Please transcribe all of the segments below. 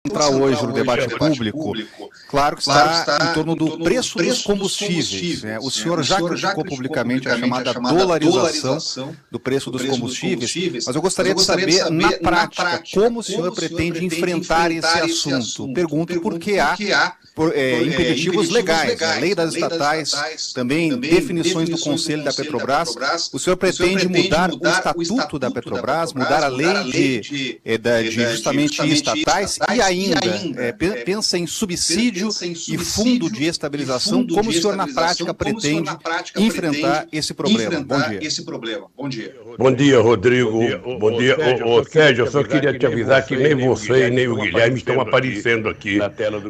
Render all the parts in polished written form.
Entrar hoje no debate público, claro que está em torno do preço dos combustíveis, né? O senhor já criticou publicamente a chamada dolarização do preço dos combustíveis, mas eu gostaria de saber, na prática, como o senhor pretende enfrentar esse assunto. Pergunto porque há impeditivos legais, a lei das estatais, também definições do Conselho da Petrobras. O senhor pretende mudar o estatuto da Petrobras, mudar a lei de justamente estatais e ainda pensa em subsídio e fundo de estabilização. Como o senhor na prática pretende enfrentar esse problema? Bom dia. Bom dia, Rodrigo. Bom dia. Ô, Sérgio, eu só queria te avisar que nem você e nem o Guilherme estão aparecendo aqui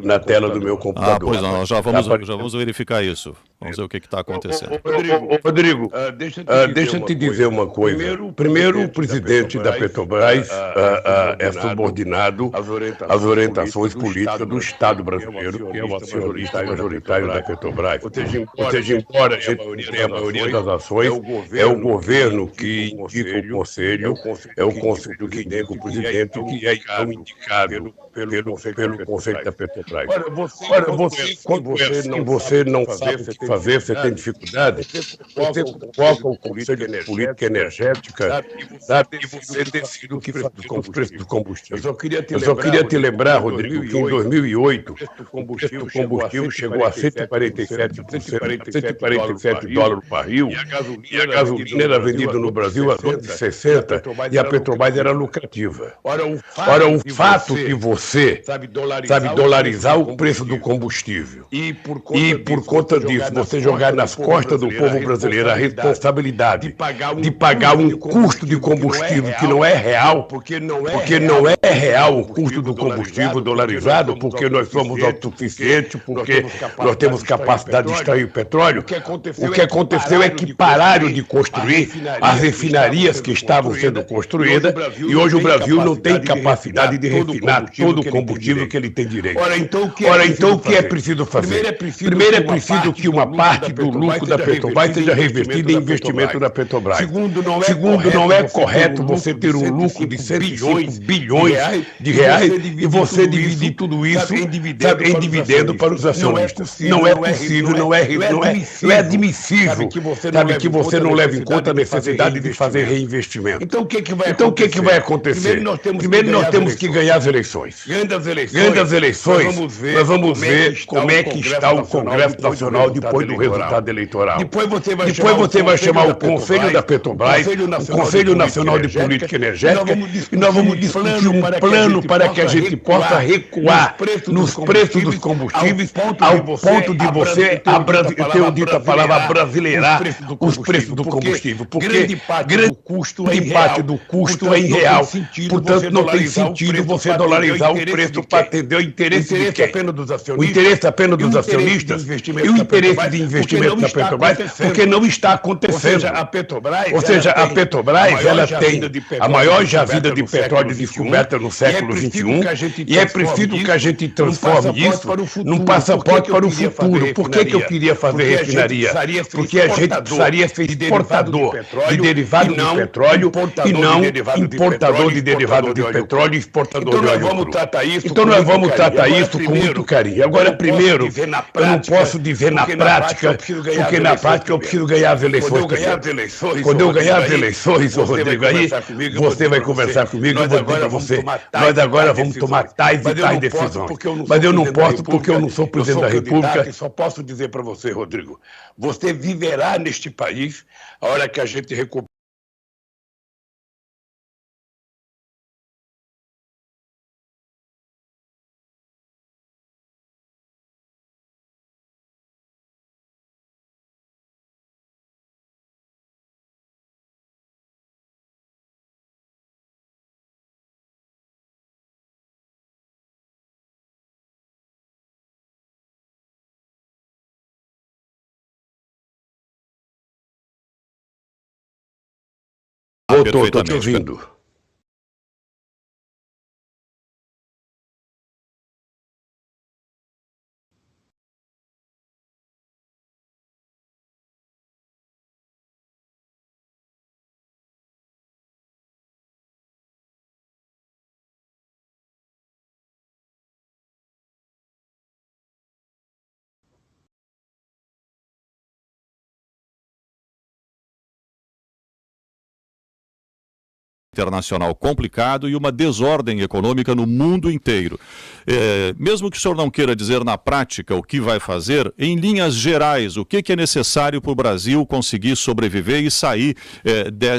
na tela do meu computador. Pois não, nós já vamos verificar isso. Vamos ver o que está acontecendo. Rodrigo, deixa eu te dizer uma coisa. Primeiro, o presidente da Petrobras é subordinado às orientações políticas do Estado brasileiro, que é o acionista majoritário da Petrobras. Ou seja, embora a gente não tenha a maioria das ações, é o governo que indica o conselho, é o conselho que indica o presidente, que é então indicado pelo conselho da Petrobras. Ora, você não sabe o que fazer, você tem dificuldade, você coloca o Conselho de Política Energética, sabe, e você decide o que fazer com os preços do combustível. Eu só queria te lembrar, Rodrigo, que em 2008 o preço do combustível chegou a 147 dólares o barril e a gasolina era vendida no Brasil a 12,60 e a Petrobras era lucrativa. Ora, o fato de você, sabe, dolarizar o preço do combustível e por conta disso você jogar nas costas do povo brasileiro a responsabilidade de pagar um custo de combustível que não é real, porque não é real o custo do combustível dolarizado, porque nós somos autossuficientes, porque nós temos capacidade de extrair petróleo. O que aconteceu é que pararam de construir as refinarias que estavam sendo construídas e hoje o Brasil não tem capacidade de refinar todo o combustível que ele tem direito. Ora, então o que é preciso fazer? Primeiro é preciso que uma parte do lucro da Petrobras seja revertida em investimento da Petrobras. Segundo, não é correto você ter um lucro de 105 bilhões de reais e você dividir tudo isso em dividendo para os acionistas. Não é possível, não é admissível, sabe, que você não leve em conta a necessidade de fazer reinvestimento. Então o que vai acontecer? Primeiro nós temos que ganhar as eleições. Ganhando as eleições, nós vamos ver como é que está o Congresso Nacional depois do resultado eleitoral. Depois você vai chamar o Conselho da Petrobras, o Conselho Nacional de Política Energética, e nós vamos discutir um plano para que a gente possa recuar nos preços dos combustíveis ao ponto de você, eu tenho dito a palavra, brasileirar os preços do combustível, porque grande parte do custo é irreal, portanto não tem sentido você dolarizar o preço para atender o interesse de quem? O interesse apenas dos acionistas e o interesse de investimento da Petrobras, porque não está acontecendo. Ou seja, a Petrobras ela tem a maior jazida de petróleo descoberta no século XXI e é preciso que a gente transforme isso num passaporte para o futuro. Por que eu queria fazer refinaria? Porque a gente precisaria ser exportador de derivado de petróleo e não importador de derivado de petróleo e exportador de óleo cru. Então nós vamos tratar isso com muito carinho. Agora, primeiro, eu não posso dizer na prática, porque na prática eu preciso ganhar as eleições. Quando eu ganhar as eleições, Rodrigo, aí você vai conversar comigo e eu vou dizer para você, nós agora vamos tomar tais e tais decisões. Mas eu não posso porque eu não sou presidente da República e só posso dizer para você, Rodrigo, você viverá neste país a hora que a gente recuperar. Estou te ouvindo. internacional complicado e uma desordem econômica no mundo inteiro. Mesmo que o senhor não queira dizer na prática o que vai fazer, em linhas gerais, o que é necessário para o Brasil conseguir sobreviver e sair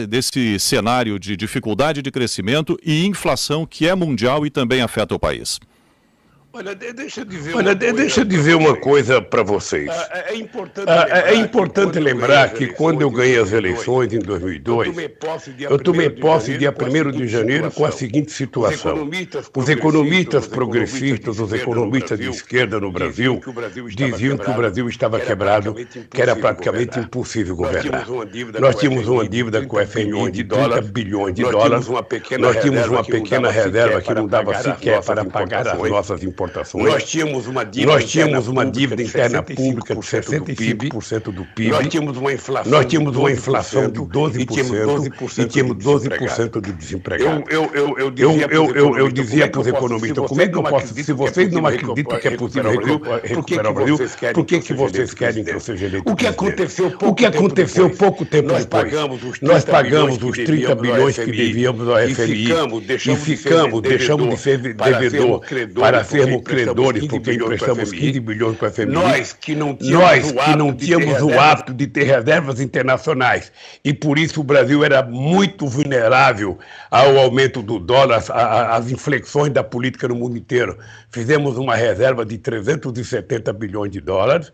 desse cenário de dificuldade de crescimento e inflação que é mundial e também afeta o país? Olha, deixa eu dizer uma coisa para vocês. É importante lembrar que quando eu ganhei as eleições em 2002, eu tomei posse dia 1º de janeiro com a seguinte situação. Os economistas progressistas, os economistas de esquerda no Brasil, diziam que o Brasil estava quebrado, que era praticamente impossível governar. Nós tínhamos uma dívida com o FMI de 30 bilhões de dólares, nós tínhamos uma pequena reserva que não dava sequer para pagar as nossas importações. Nós tínhamos uma dívida interna pública de 65% do PIB. Nós tínhamos uma inflação de 12% e tínhamos 12% de desempregados. Eu dizia para os economistas, como é que eu posso, se vocês não acreditam que é possível recuperar o Brasil, por que vocês querem que eu seja eleito? O que aconteceu pouco tempo depois? Nós pagamos os 30 bilhões que devíamos ao FMI e deixamos de ser devedor para sermos credores, porque emprestamos 15 bilhões para o FMI. Nós que não tínhamos o hábito de ter reservas internacionais. E por isso o Brasil era muito vulnerável ao aumento do dólar, às inflexões da política no mundo inteiro. Fizemos uma reserva de 370 bilhões de dólares.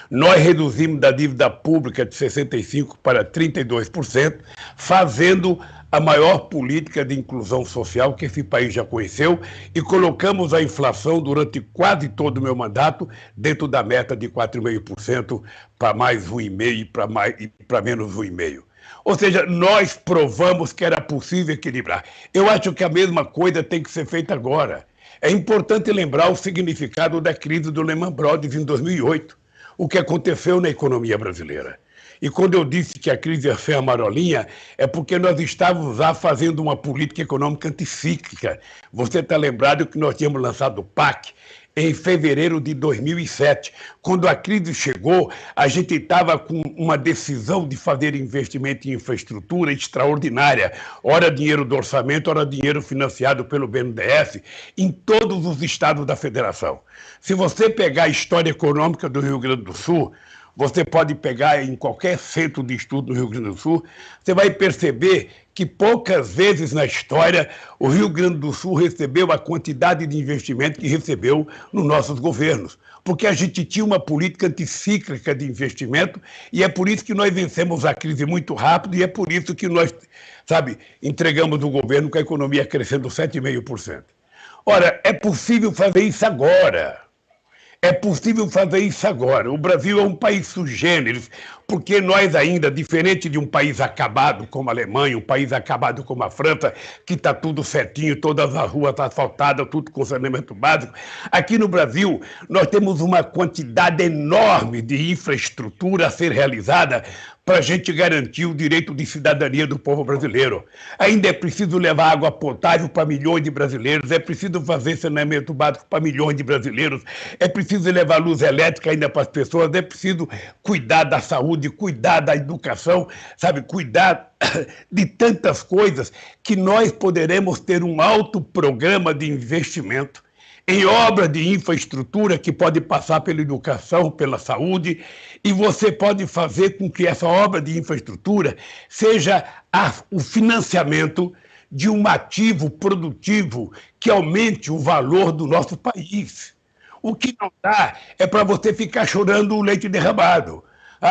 Nós reduzimos da dívida pública de 65% para 32%, fazendo a maior política de inclusão social que esse país já conheceu e colocamos a inflação durante quase todo o meu mandato dentro da meta de 4,5% para mais 1,5% e para menos 1,5%. Ou seja, nós provamos que era possível equilibrar. Eu acho que a mesma coisa tem que ser feita agora. É importante lembrar o significado da crise do Lehman Brothers em 2008, o que aconteceu na economia brasileira. E quando eu disse que a crise ia ser a marolinha, é porque nós estávamos lá fazendo uma política econômica anticíclica. Você está lembrado que nós tínhamos lançado o PAC em fevereiro de 2007. Quando a crise chegou, a gente estava com uma decisão de fazer investimento em infraestrutura extraordinária. Ora dinheiro do orçamento, ora dinheiro financiado pelo BNDES, em todos os estados da federação. Se você pegar a história econômica do Rio Grande do Sul, você pode pegar em qualquer centro de estudo no Rio Grande do Sul, você vai perceber que poucas vezes na história o Rio Grande do Sul recebeu a quantidade de investimento que recebeu nos nossos governos. Porque a gente tinha uma política anticíclica de investimento e é por isso que nós vencemos a crise muito rápido e é por isso que nós, entregamos o governo com a economia crescendo 7,5%. Ora, é possível fazer isso agora. É possível fazer isso agora. O Brasil é um país sui generis, porque nós ainda, diferente de um país acabado como a Alemanha, um país acabado como a França, que está tudo certinho, todas as ruas asfaltadas, tudo com saneamento básico, aqui no Brasil nós temos uma quantidade enorme de infraestrutura a ser realizada para a gente garantir o direito de cidadania do povo brasileiro. Ainda é preciso levar água potável para milhões de brasileiros, é preciso fazer saneamento básico para milhões de brasileiros, é preciso levar luz elétrica ainda para as pessoas, é preciso cuidar da saúde, cuidar da educação, cuidar de tantas coisas que nós poderemos ter um alto programa de investimento em obra de infraestrutura que pode passar pela educação, pela saúde, e você pode fazer com que essa obra de infraestrutura seja o financiamento de um ativo produtivo que aumente o valor do nosso país. O que não dá é para você ficar chorando o leite derramado.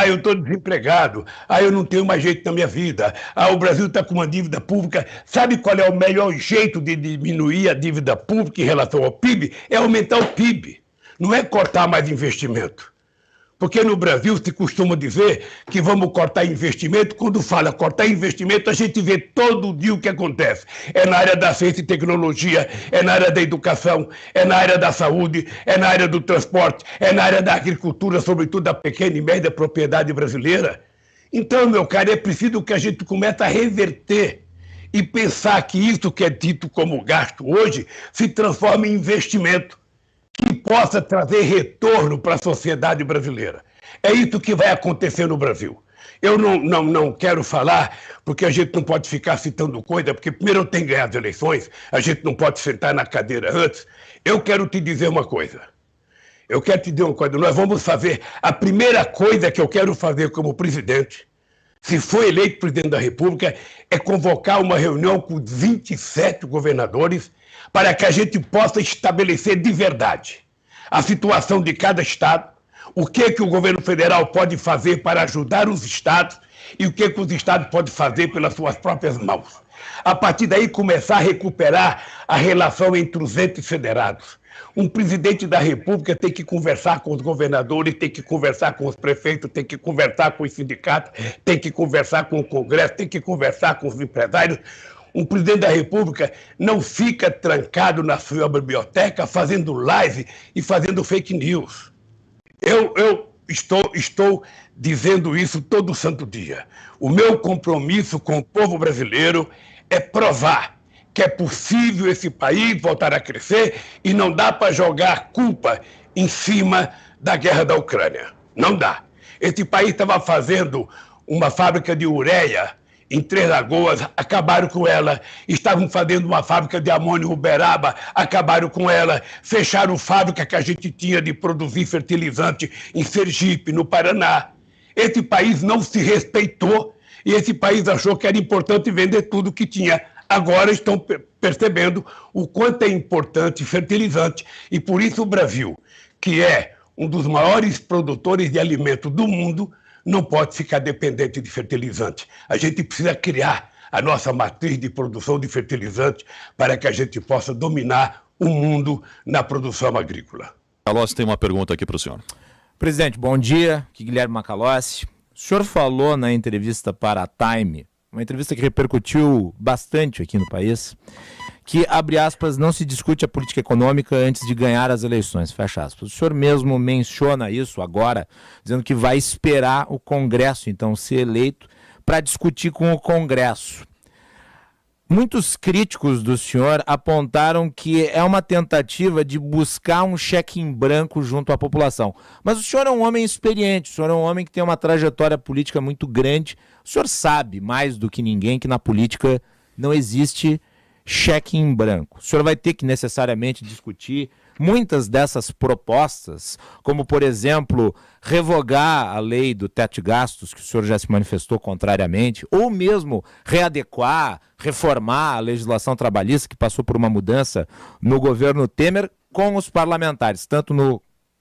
Eu estou desempregado. Eu não tenho mais jeito na minha vida. O Brasil está com uma dívida pública. Sabe qual é o melhor jeito de diminuir a dívida pública em relação ao PIB? É aumentar o PIB. Não é cortar mais investimento. Porque no Brasil se costuma dizer que vamos cortar investimento. Quando fala cortar investimento, a gente vê todo dia o que acontece. É na área da ciência e tecnologia, é na área da educação, é na área da saúde, é na área do transporte, é na área da agricultura, sobretudo da pequena e média propriedade brasileira. Então, meu caro, é preciso que a gente comece a reverter e pensar que isso que é dito como gasto hoje se transforme em investimento que possa trazer retorno para a sociedade brasileira. É isso que vai acontecer no Brasil. Eu não quero falar, porque a gente não pode ficar citando coisa, porque primeiro eu tenho que ganhar as eleições, a gente não pode sentar na cadeira antes. Eu quero te dizer uma coisa. Nós vamos fazer, a primeira coisa que eu quero fazer como presidente, se for eleito presidente da República, é convocar uma reunião com 27 governadores para que a gente possa estabelecer de verdade a situação de cada estado, o que o governo federal pode fazer para ajudar os estados e o que os estados podem fazer pelas suas próprias mãos. A partir daí, começar a recuperar a relação entre os entes federados. Um presidente da República tem que conversar com os governadores, tem que conversar com os prefeitos, tem que conversar com os sindicatos, tem que conversar com o Congresso, tem que conversar com os empresários. Um presidente da República não fica trancado na sua biblioteca fazendo live e fazendo fake news. Eu estou dizendo isso todo santo dia. O meu compromisso com o povo brasileiro é provar que é possível esse país voltar a crescer e não dá para jogar culpa em cima da guerra da Ucrânia. Não dá. Esse país estava fazendo uma fábrica de ureia em Três Lagoas, acabaram com ela. Estavam fazendo uma fábrica de amônio em Uberaba, acabaram com ela. Fecharam fábrica que a gente tinha de produzir fertilizante em Sergipe, no Paraná. Esse país não se respeitou e esse país achou que era importante vender tudo que tinha. Agora estão percebendo o quanto é importante fertilizante. E por isso o Brasil, que é um dos maiores produtores de alimentos do mundo, não pode ficar dependente de fertilizante. A gente precisa criar a nossa matriz de produção de fertilizante para que a gente possa dominar o mundo na produção agrícola. Macalossi tem uma pergunta aqui para o senhor. Presidente, bom dia. Aqui Guilherme Macalossi. O senhor falou na entrevista para a Time, uma entrevista que repercutiu bastante aqui no país, que, abre aspas, não se discute a política econômica antes de ganhar as eleições, fecha aspas. O senhor mesmo menciona isso agora, dizendo que vai esperar o Congresso, então, ser eleito para discutir com o Congresso. Muitos críticos do senhor apontaram que é uma tentativa de buscar um cheque em branco junto à população. Mas o senhor é um homem experiente, o senhor é um homem que tem uma trajetória política muito grande. O senhor sabe, mais do que ninguém, que na política não existe cheque em branco. O senhor vai ter que necessariamente discutir muitas dessas propostas, como, por exemplo, revogar a lei do teto de gastos, que o senhor já se manifestou contrariamente, ou mesmo readequar, reformar a legislação trabalhista, que passou por uma mudança no governo Temer, com os parlamentares, tanto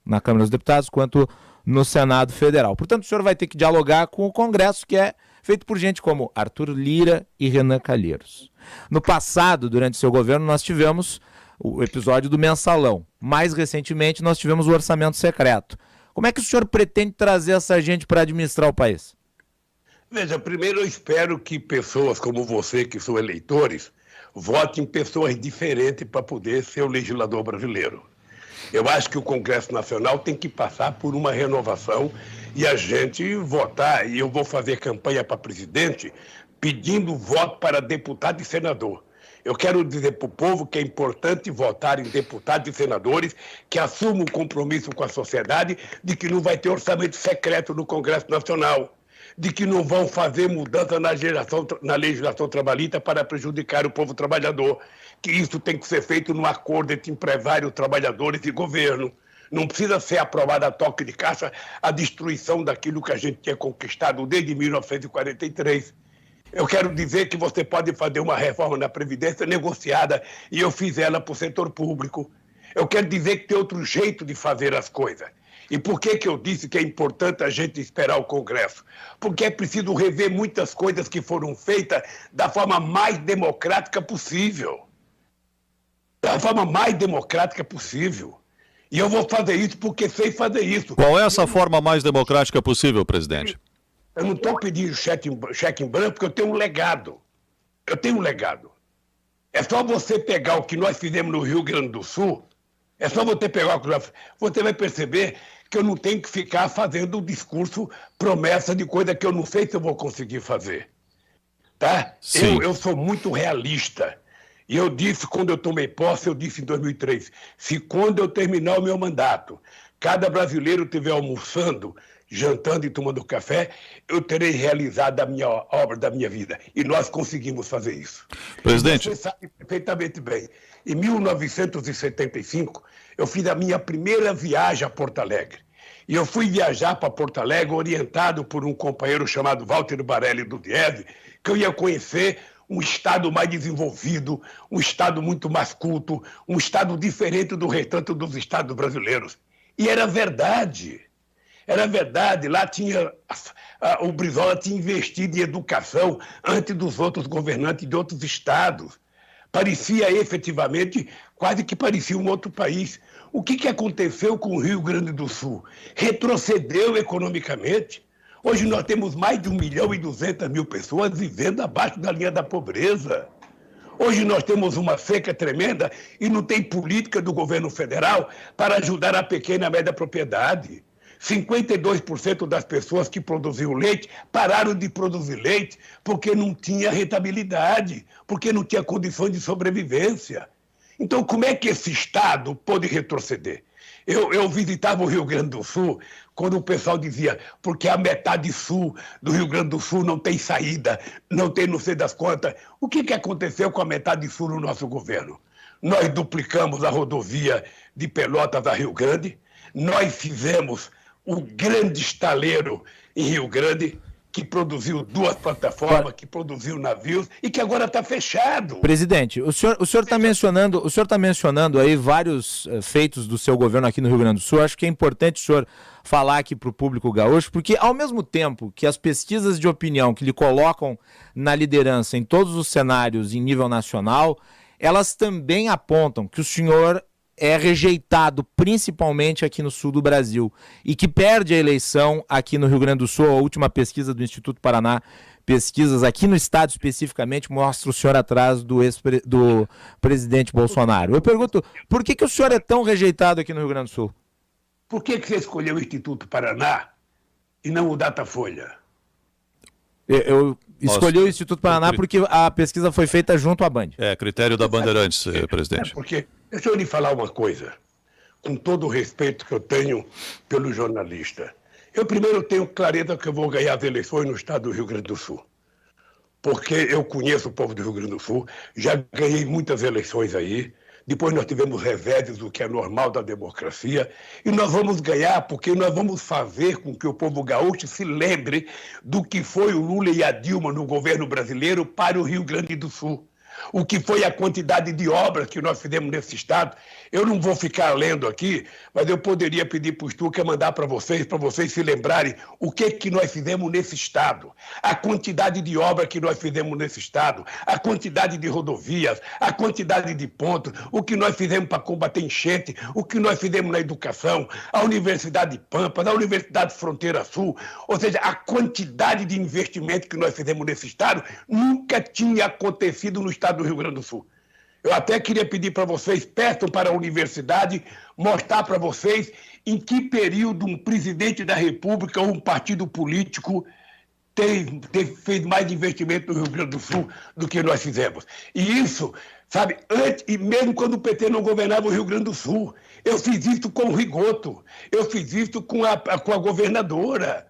na Câmara dos Deputados quanto no Senado Federal. Portanto, o senhor vai ter que dialogar com o Congresso, que é feito por gente como Arthur Lira e Renan Calheiros. No passado, durante seu governo, nós tivemos o episódio do mensalão. Mais recentemente, nós tivemos o orçamento secreto. Como é que o senhor pretende trazer essa gente para administrar o país? Veja, primeiro eu espero que pessoas como você, que são eleitores, votem pessoas diferentes para poder ser o legislador brasileiro. Eu acho que o Congresso Nacional tem que passar por uma renovação e a gente votar, e eu vou fazer campanha para presidente pedindo voto para deputado e senador. Eu quero dizer para o povo que é importante votar em deputados e senadores que assumam o compromisso com a sociedade de que não vai ter orçamento secreto no Congresso Nacional, de que não vão fazer mudança na legislação trabalhista para prejudicar o povo trabalhador, que isso tem que ser feito num acordo entre empresários, trabalhadores e governo. Não precisa ser aprovada a toque de caixa a destruição daquilo que a gente tinha conquistado desde 1943. Eu quero dizer que você pode fazer uma reforma na Previdência negociada e eu fiz ela para o setor público. Eu quero dizer que tem outro jeito de fazer as coisas. E por que eu disse que é importante a gente esperar o Congresso? Porque é preciso rever muitas coisas que foram feitas da forma mais democrática possível. Da forma mais democrática possível. E eu vou fazer isso porque sei fazer isso. Qual é essa forma mais democrática possível, presidente? Eu não estou pedindo cheque em branco porque eu tenho um legado. Eu tenho um legado. É só você pegar o que nós fizemos no Rio Grande do Sul, é só você pegar o que nós... Você vai perceber que eu não tenho que ficar fazendo discurso, promessa de coisa que eu não sei se eu vou conseguir fazer. Tá? Eu sou muito realista. E eu disse, quando eu tomei posse, eu disse em 2003, se quando eu terminar o meu mandato, cada brasileiro estiver almoçando jantando e tomando café, eu terei realizado a minha obra da minha vida. E nós conseguimos fazer isso. Presidente. Você sabe perfeitamente bem. Em 1975, eu fiz a minha primeira viagem a Porto Alegre. E eu fui viajar para Porto Alegre orientado por um companheiro chamado Walter Barelli do Diese, que eu ia conhecer um estado mais desenvolvido, um estado muito mais culto, um estado diferente do restante dos estados brasileiros. E era verdade. Era verdade. Lá tinha... O Brizola tinha investido em educação antes dos outros governantes de outros estados. Parecia efetivamente, quase que parecia um outro país. O que aconteceu com o Rio Grande do Sul? Retrocedeu economicamente. Hoje nós temos mais de 1.200.000 pessoas vivendo abaixo da linha da pobreza. Hoje nós temos uma seca tremenda e não tem política do governo federal para ajudar a pequena e a média propriedade. 52% das pessoas que produziam leite pararam de produzir leite porque não tinha rentabilidade, porque não tinha condições de sobrevivência. Então, como é que esse Estado pôde retroceder? Eu visitava o Rio Grande do Sul quando o pessoal dizia porque a metade sul do Rio Grande do Sul não tem saída, não tem não sei das quantas. O que aconteceu com a metade sul no nosso governo? Nós duplicamos a rodovia de Pelotas a Rio Grande, nós fizemos o grande estaleiro em Rio Grande, que produziu 2 plataformas, que produziu navios e que agora está fechado. Presidente, o senhor está mencionando aí vários feitos do seu governo aqui no Rio Grande do Sul. Acho que é importante o senhor falar aqui para o público gaúcho, porque ao mesmo tempo que as pesquisas de opinião que lhe colocam na liderança em todos os cenários em nível nacional, elas também apontam que o senhor é rejeitado principalmente aqui no sul do Brasil e que perde a eleição aqui no Rio Grande do Sul. A última pesquisa do Instituto Paraná, pesquisas aqui no estado especificamente, mostra o senhor atrás do presidente Bolsonaro. Eu pergunto, por que o senhor é tão rejeitado aqui no Rio Grande do Sul? Por que você escolheu o Instituto Paraná e não o Datafolha? Eu escolhi o Instituto Paraná porque a pesquisa foi feita junto à Band. É, critério da Bandeirantes, presidente. Porque, deixa eu lhe falar uma coisa, com todo o respeito que eu tenho pelo jornalista. Eu primeiro tenho clareza que eu vou ganhar as eleições no estado do Rio Grande do Sul. Porque eu conheço o povo do Rio Grande do Sul, já ganhei muitas eleições aí. Depois nós tivemos reveses, o que é normal da democracia, e nós vamos ganhar porque nós vamos fazer com que o povo gaúcho se lembre do que foi o Lula e a Dilma no governo brasileiro para o Rio Grande do Sul. O que foi a quantidade de obras que nós fizemos nesse estado. Eu não vou ficar lendo aqui, mas eu poderia pedir para o Stuka mandar para vocês se lembrarem o que nós fizemos nesse estado. A quantidade de obras que nós fizemos nesse estado, a quantidade de rodovias, a quantidade de pontos, o que nós fizemos para combater enchente, o que nós fizemos na educação, a Universidade de Pampas, a Universidade Fronteira Sul, ou seja, a quantidade de investimento que nós fizemos nesse estado nunca tinha acontecido no estado do Rio Grande do Sul. Eu até queria pedir para vocês, peçam para a universidade mostrar para vocês em que período um presidente da República ou um partido político fez mais investimento no Rio Grande do Sul do que nós fizemos. E isso, sabe, antes, e mesmo quando o PT não governava o Rio Grande do Sul, eu fiz isso com o Rigoto, eu fiz isso com a governadora.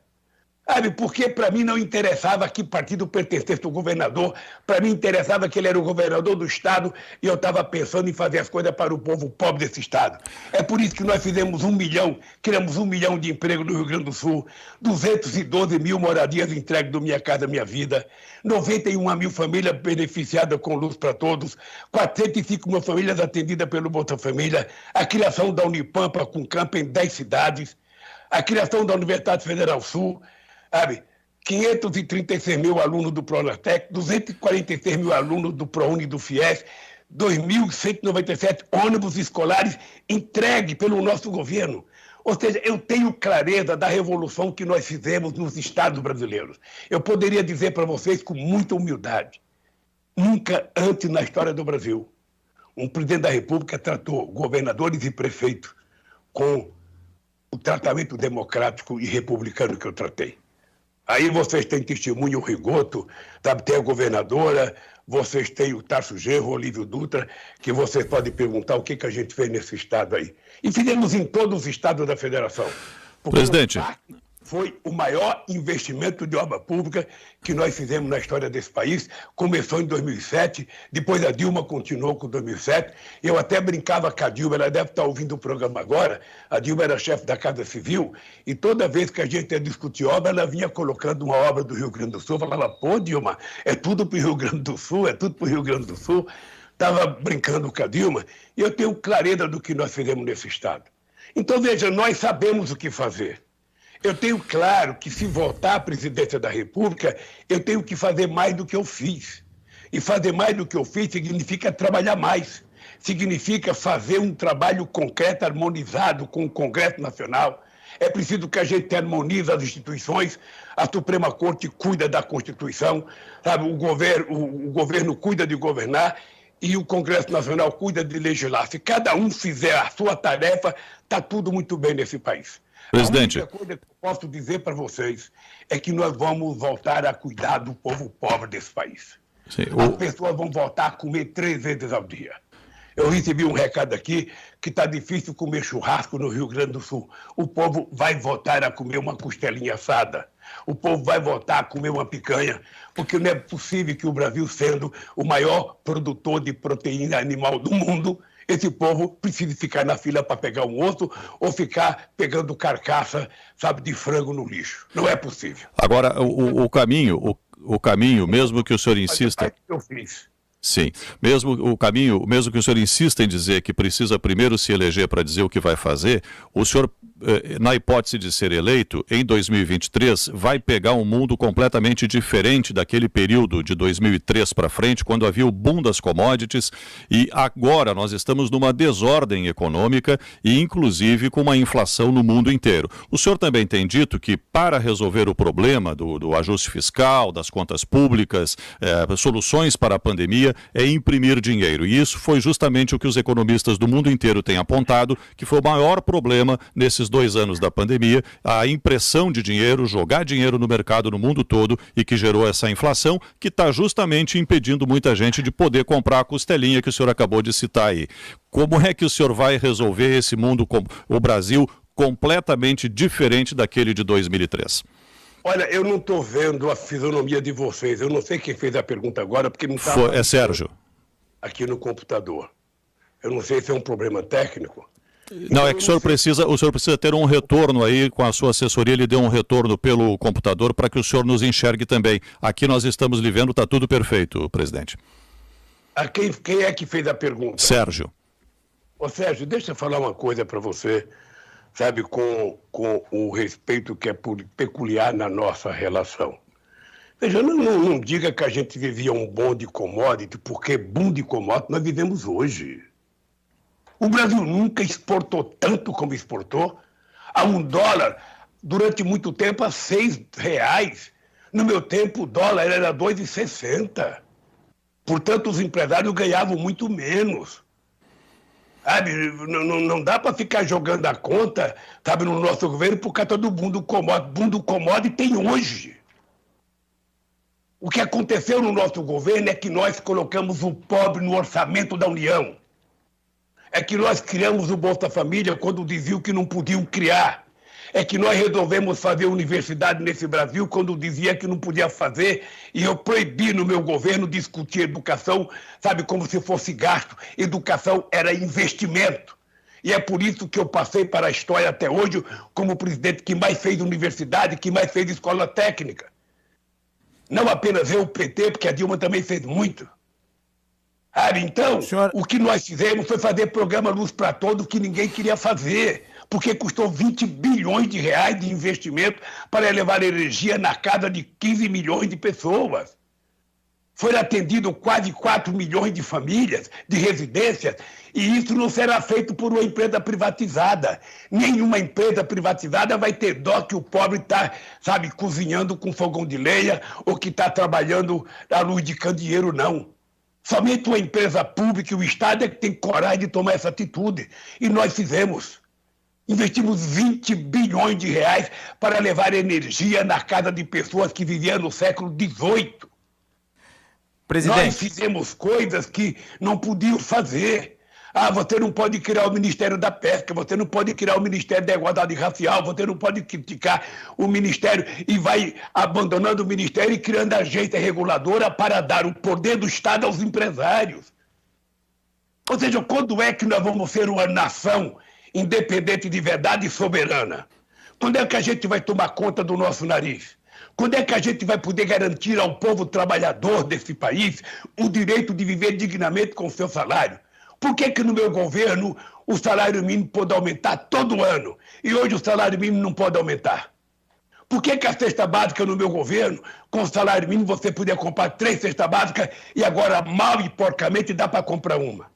Sabe, porque para mim não interessava que partido pertencesse ao governador, para mim interessava que ele era o governador do estado e eu estava pensando em fazer as coisas para o povo pobre desse estado. É por isso que nós fizemos 1 milhão, criamos 1 milhão de empregos no Rio Grande do Sul, 212 mil moradias entregues do Minha Casa Minha Vida, 91 mil famílias beneficiadas com luz para todos, 405 mil famílias atendidas pelo Bolsa Família, a criação da Unipampa com campo em 10 cidades, a criação da Universidade Federal Sul, sabe, 536 mil alunos do Pronatec, 246 mil alunos do ProUni e do FIES, 2.197 ônibus escolares entregues pelo nosso governo. Ou seja, eu tenho clareza da revolução que nós fizemos nos estados brasileiros. Eu poderia dizer para vocês com muita humildade, nunca antes na história do Brasil, um presidente da República tratou governadores e prefeitos com o tratamento democrático e republicano que eu tratei. Aí vocês têm testemunho, o Rigoto, tem a governadora, vocês têm o Tarso Genro, o Olívio Dutra, que vocês podem perguntar o que a gente fez nesse estado aí. E fizemos em todos os estados da federação. Presidente, foi o maior investimento de obra pública que nós fizemos na história desse país. Começou em 2007, depois a Dilma continuou com 2007. Eu até brincava com a Dilma, ela deve estar ouvindo o programa agora. A Dilma era chefe da Casa Civil e toda vez que a gente ia discutir obra, ela vinha colocando uma obra do Rio Grande do Sul. Eu falava, pô, Dilma, é tudo para o Rio Grande do Sul, é tudo para o Rio Grande do Sul. Estava brincando com a Dilma e eu tenho clareza do que nós fizemos nesse Estado. Então, veja, nós sabemos o que fazer. Eu tenho claro que se voltar à presidência da República, eu tenho que fazer mais do que eu fiz. E fazer mais do que eu fiz significa trabalhar mais. Significa fazer um trabalho concreto, harmonizado com o Congresso Nacional. É preciso que a gente harmonize as instituições. A Suprema Corte cuida da Constituição, sabe? O governo cuida de governar e o Congresso Nacional cuida de legislar. Se cada um fizer a sua tarefa, está tudo muito bem nesse país. Presidente. A única coisa que eu posso dizer para vocês é que nós vamos voltar a cuidar do povo pobre desse país. Sim, As pessoas vão voltar a comer 3 vezes ao dia. Eu recebi um recado aqui que está difícil comer churrasco no Rio Grande do Sul. O povo vai voltar a comer uma costelinha assada. O povo vai voltar a comer uma picanha, porque não é possível que o Brasil, sendo o maior produtor de proteína animal do mundo, esse povo precisa ficar na fila para pegar um osso ou ficar pegando carcaça, sabe, de frango no lixo. Não é possível. Agora, o caminho, mesmo que o senhor insista... Eu fiz. Sim, mesmo que o senhor insista em dizer que precisa primeiro se eleger para dizer o que vai fazer, o senhor, na hipótese de ser eleito, em 2023, vai pegar um mundo completamente diferente daquele período de 2003 para frente, quando havia o boom das commodities, e agora nós estamos numa desordem econômica e, inclusive, com uma inflação no mundo inteiro. O senhor também tem dito que, para resolver o problema do ajuste fiscal, das contas públicas, soluções para a pandemia, é imprimir dinheiro. E isso foi justamente o que os economistas do mundo inteiro têm apontado, que foi o maior problema nesses 2 anos da pandemia, a impressão de dinheiro, jogar dinheiro no mercado no mundo todo e que gerou essa inflação, que está justamente impedindo muita gente de poder comprar a costelinha que o senhor acabou de citar aí. Como é que o senhor vai resolver esse mundo, o Brasil, completamente diferente daquele de 2003? Olha, eu não estou vendo a fisionomia de vocês. Eu não sei quem fez a pergunta agora, porque não está... É Sérgio. Aqui no computador. Eu não sei se é um problema técnico. Não, é que o senhor precisa ter um retorno aí com a sua assessoria, ele deu um retorno pelo computador para que o senhor nos enxergue também. Aqui nós estamos lhe vendo, está tudo perfeito, presidente. Quem é que fez a pergunta? Sérgio. Ô Sérgio, deixa eu falar uma coisa para você, sabe, com o respeito que é peculiar na nossa relação. Veja, não diga que a gente vivia um boom de commodity, porque boom de commodity nós vivemos hoje. O Brasil nunca exportou tanto como exportou. A $1, durante muito tempo, a R$6. No meu tempo, o dólar era 2,60. Portanto, os empresários ganhavam muito menos. Sabe, não dá para ficar jogando a conta, sabe, no nosso governo por causa do boom do commodity. Boom do commodity tem hoje. O que aconteceu no nosso governo é que nós colocamos o pobre no orçamento da União. É que nós criamos o Bolsa Família quando diziam que não podiam criar. É que nós resolvemos fazer universidade nesse Brasil quando dizia que não podia fazer. E eu proibi no meu governo discutir educação, sabe, como se fosse gasto. Educação era investimento. E é por isso que eu passei para a história até hoje como o presidente que mais fez universidade, que mais fez escola técnica. Não apenas eu, o PT, porque a Dilma também fez muito. Então, o que nós fizemos foi fazer programa Luz para Todos que ninguém queria fazer, porque custou 20 bilhões de reais de investimento para levar energia na casa de 15 milhões de pessoas. Foi atendido quase 4 milhões de famílias, de residências, e isso não será feito por uma empresa privatizada. Nenhuma empresa privatizada vai ter dó que o pobre está, sabe, cozinhando com fogão de lenha ou que está trabalhando à luz de candeeiro, não. Somente uma empresa pública e o Estado é que tem coragem de tomar essa atitude. E nós fizemos. Investimos 20 bilhões de reais para levar energia na casa de pessoas que viviam no século XVIII. Presidente. Nós fizemos coisas que não podiam fazer. Ah, você não pode criar o Ministério da Pesca, você não pode criar o Ministério da Igualdade Racial, você não pode criticar o Ministério e vai abandonando o Ministério e criando agência reguladora para dar o poder do Estado aos empresários. Ou seja, quando é que nós vamos ser uma nação independente de verdade e soberana? Quando é que a gente vai tomar conta do nosso nariz? Quando é que a gente vai poder garantir ao povo trabalhador desse país o direito de viver dignamente com o seu salário? Por que no meu governo o salário mínimo pode aumentar todo ano e hoje o salário mínimo não pode aumentar? Por que a cesta básica no meu governo, com o salário mínimo, você podia comprar 3 cestas básicas e agora mal e porcamente dá para comprar uma?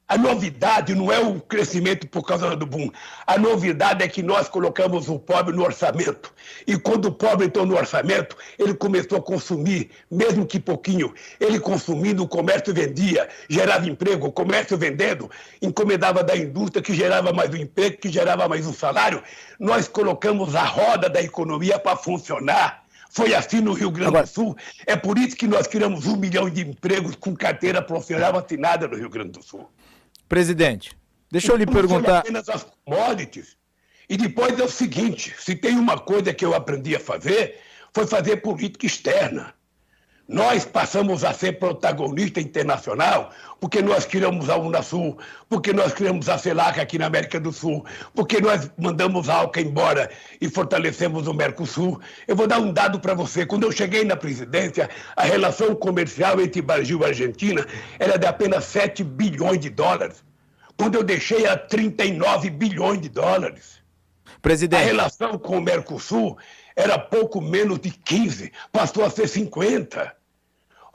A novidade não é o crescimento por causa do boom. A novidade é que nós colocamos o pobre no orçamento. E quando o pobre entrou no orçamento, ele começou a consumir, mesmo que pouquinho. Ele consumindo, o comércio vendia, gerava emprego, o comércio vendendo, encomendava da indústria, que gerava mais um emprego, que gerava mais um salário. Nós colocamos a roda da economia para funcionar. Foi assim no Rio Grande do Sul. É por isso que nós criamos 1 milhão de empregos com carteira profissional assinada no Rio Grande do Sul. Presidente, deixa eu lhe perguntar... apenas as commodities. E depois é o seguinte, se tem uma coisa que eu aprendi a fazer, foi fazer política externa. Nós passamos a ser protagonista internacional porque nós criamos a Unasul, porque nós criamos a CELAC aqui na América do Sul, porque nós mandamos a ALCA embora e fortalecemos o Mercosul. Eu vou dar um dado para você. Quando eu cheguei na presidência, a relação comercial entre Brasil e Argentina era de apenas 7 bilhões de dólares. Quando eu deixei, era 39 bilhões de dólares. Presidente. A relação com o Mercosul era pouco menos de 15, passou a ser 50.